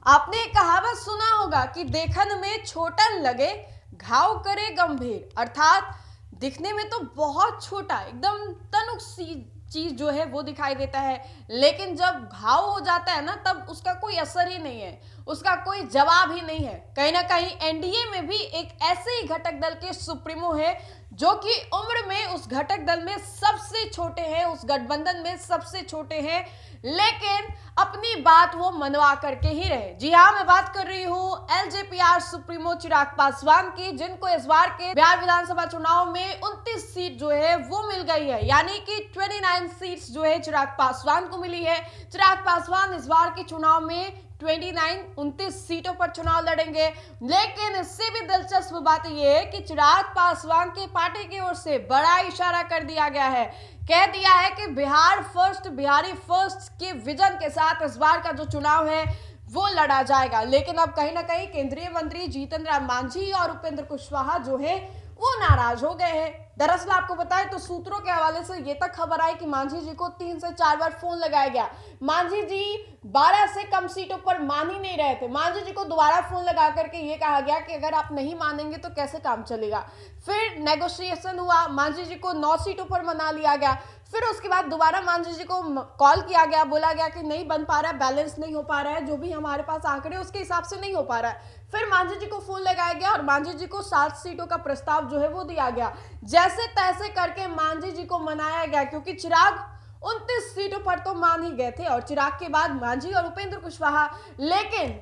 आपने एक कहावत सुना होगा कि देखन में छोटन लगे घाव करे गंभीर। अर्थात दिखने में तो बहुत छोटा एकदम तनुक सी चीज जो है वो दिखाई देता है, लेकिन जब घाव हो जाता है ना तब उसका कोई असर ही नहीं है, उसका कोई जवाब ही नहीं है। कहीं ना कहीं एनडीए में भी एक ऐसे ही घटक दल के सुप्रीमो है जो कि उम्र में उस घटक दल में सबसे छोटे हैं, उस गठबंधन में सबसे छोटे हैं, लेकिन अपनी बात वो मनवा करके ही रहे। जी हाँ, मैं बात कर रही हूँ एलजेपीआर सुप्रीमो चिराग पासवान की, जिनको इस बार के बिहार विधानसभा चुनाव में 29 सीट जो है वो मिल गई है, यानी कि 29 सीट्स जो है चिराग पासवान को मिली है। चिराग पासवान इस बार के चुनाव में 29 सीटों पर चुनाव लड़ेंगे। लेकिन इससे भी दिलचस्प बात यह है कि चिराग पासवान के पार्टी की ओर से बड़ा इशारा कर दिया गया है, कह दिया है कि बिहार फर्स्ट, बिहारी फर्स्ट के विजन के साथ इस बार का जो चुनाव है वो लड़ा जाएगा। लेकिन अब कहीं ना कहीं केंद्रीय मंत्री जीतन राम मांझी और उपेंद्र कुशवाहा जो है वो नाराज हो गए हैं। दरअसल आपको बताएं तो सूत्रों के हवाले से ये तक खबर आई कि मांझी जी को 3 से 4 बार फोन लगाया गया। मांझी जी 12 से कम सीटों पर मान ही नहीं रहे थे। मांझी जी को दोबारा फोन लगा करके ये कहा गया कि अगर आप नहीं मानेंगे तो कैसे काम चलेगा। फिर नेगोशिएशन हुआ, मांझी जी को 9 सीटों पर मना लिया गया। फिर उसके बाद दोबारा मांझी जी को कॉल किया गया, बोला गया कि नहीं बन पा रहा है, बैलेंस नहीं हो पा रहा है, जो भी हमारे पास आंकड़े उसके हिसाब से नहीं हो पा रहा है। फिर मांझी जी को फोन लगाया गया और मांझी जी को 7 सीटों का प्रस्ताव जो है वो दिया गया। जैसे तैसे करके मांझी जी को मनाया गया, क्योंकि चिराग 29 सीटों पर तो मान ही गए थे और चिराग के बाद मांझी और उपेंद्र कुशवाहा। लेकिन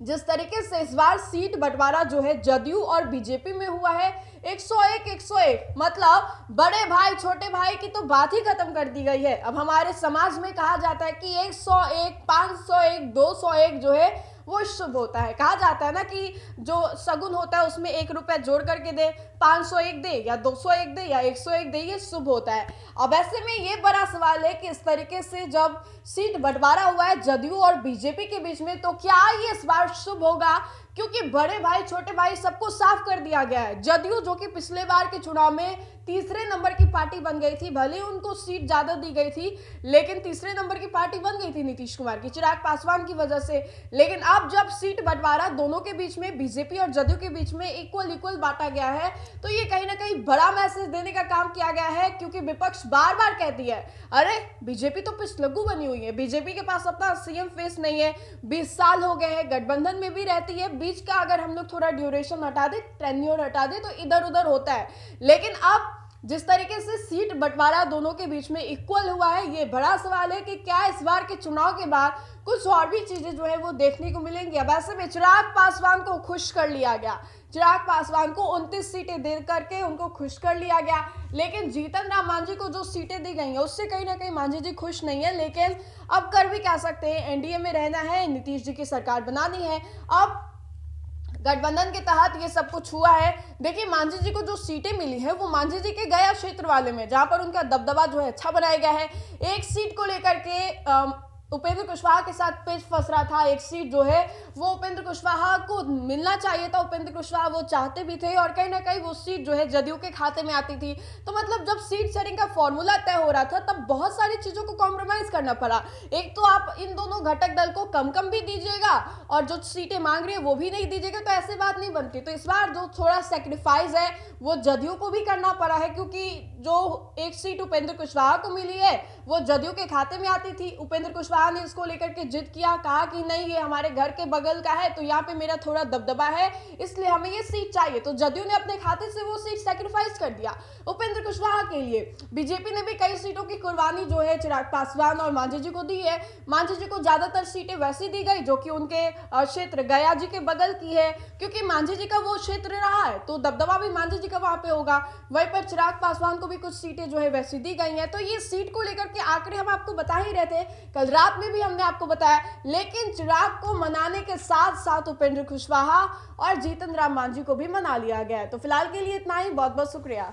जिस तरीके से इस बार सीट बंटवारा जो है जदयू और बीजेपी में हुआ है 101 मतलब बड़े भाई छोटे भाई की तो बात ही खत्म कर दी गई है। अब हमारे समाज में कहा जाता है कि 101, 501, 201 जो है वो शुभ होता है। कहा जाता है ना कि जो सगुन होता है उसमें 1 रुपया जोड़ करके दे, 501 दे या 201 दे या 101 दे, ये शुभ होता है। अब ऐसे में ये बड़ा सवाल है कि इस तरीके से जब सीट बंटवारा हुआ है जदयू और बीजेपी के बीच में, तो क्या ये इस बार शुभ होगा? क्योंकि बड़े भाई छोटे भाई सबको साफ कर दिया गया है। जदयू जो कि पिछले बार के चुनाव में तीसरे नंबर की पार्टी बन गई थी, भले उनको सीट ज्यादा दी गई थी लेकिन तीसरे नंबर की पार्टी बन गई थी नीतीश कुमार की, चिराग पासवान की वजह से। लेकिन अब जब सीट बंटवारा दोनों के बीच में, बीजेपी और जदयू के बीच में इक्वल बांटा गया है, तो ये कहीं ना कहीं बड़ा मैसेज देने का काम किया गया है। क्योंकि विपक्ष बार बार कहती है अरे बीजेपी तो पिछलग्गू बनी हुई है, बीजेपी के पास अपना सीएम फेस नहीं है, 20 साल हो गए हैं, गठबंधन में भी रहती है, बीच का अगर हम लोग थोड़ा ड्यूरेशन हटा दे, टेन्योर हटा दे तो इधर उधर होता है। लेकिन अब जिस तरीके से सीट बंटवारा दोनों के बीच में इक्वल हुआ है, ये बड़ा सवाल है कि क्या इस बार के चुनाव के बाद कुछ और भी चीजें जो है वो देखने को मिलेंगी। अब ऐसे में चिराग पासवान को खुश कर लिया गया, चिराग पासवान को 29 सीटें दे करके उनको खुश कर लिया गया। लेकिन जीतन राम मांझी को जो सीटें दी गई हैं उससे कहीं ना कहीं मांझी जी खुश नहीं है। लेकिन अब कर भी क्या सकते हैं, एनडीए में रहना है, नीतीश जी की सरकार बनानी है। अब गठबंधन के तहत ये सब कुछ हुआ है। देखिए मांझी जी को जो सीटें मिली हैं वो मांझी जी के गया क्षेत्र वाले में, जहां पर उनका दबदबा जो है अच्छा बनाया गया है। एक सीट को लेकर के उपेंद्र कुशवाहा के साथ पेच फंस रहा था। एक सीट जो है वो उपेंद्र कुशवाहा को मिलना चाहिए था, उपेंद्र कुशवाहा वो चाहते भी थे और कहीं ना कहीं वो सीट जो है जदयू के खाते में आती थी। तो मतलब जब सीट शेयरिंग का फॉर्मूला तय हो रहा था तब बहुत सारी चीजों को कॉम्प्रोमाइज करना पड़ा। एक तो आप इन दोनों घटक दल को कम कम भी दीजिएगा और जो सीटें मांग रही है वो भी नहीं दीजिएगा, तो ऐसे बात नहीं बनती। तो इस बार जो थोड़ा सेक्रीफाइस है वो जदयू को भी करना पड़ा है, क्योंकि जो एक सीट उपेंद्र कुशवाहा को मिली है वो जदयू के खाते में आती थी। उपेंद्र कुशवाहा ने इसको लेकर के जिद किया, कहा कि नहीं ये हमारे घर के बगल का है तो यहाँ पे मेरा थोड़ा दबदबा है, इसलिए हमें ये सीट चाहिए। तो जदयू ने अपने खाते से वो सीट सेक्रीफाइस कर दिया उपेंद्र कुशवाहा के लिए। बीजेपी ने भी कई सीटों की कुर्बानी जो है चिराग पासवान और मांझी जी को दी है। मांझी जी को ज्यादातर सीटें वैसी दी गई जो कि उनके क्षेत्र गया जी के बगल की है, क्योंकि मांझी जी का वो क्षेत्र रहा है तो दबदबा भी मांझी जी का वहां पे होगा। वहीं पर चिराग पासवान को भी कुछ सीटें जो है वैसी दी गई हैं। तो ये सीट को लेकर के आंकड़े हम आपको बता ही रहे थे, कल रात में भी हमने आपको बताया। लेकिन चिराग को मनाने के साथ साथ उपेंद्र कुशवाहा और जीतन राम मांझी को भी मना लिया गया है। तो फिलहाल के लिए इतना ही, बहुत बहुत शुक्रिया।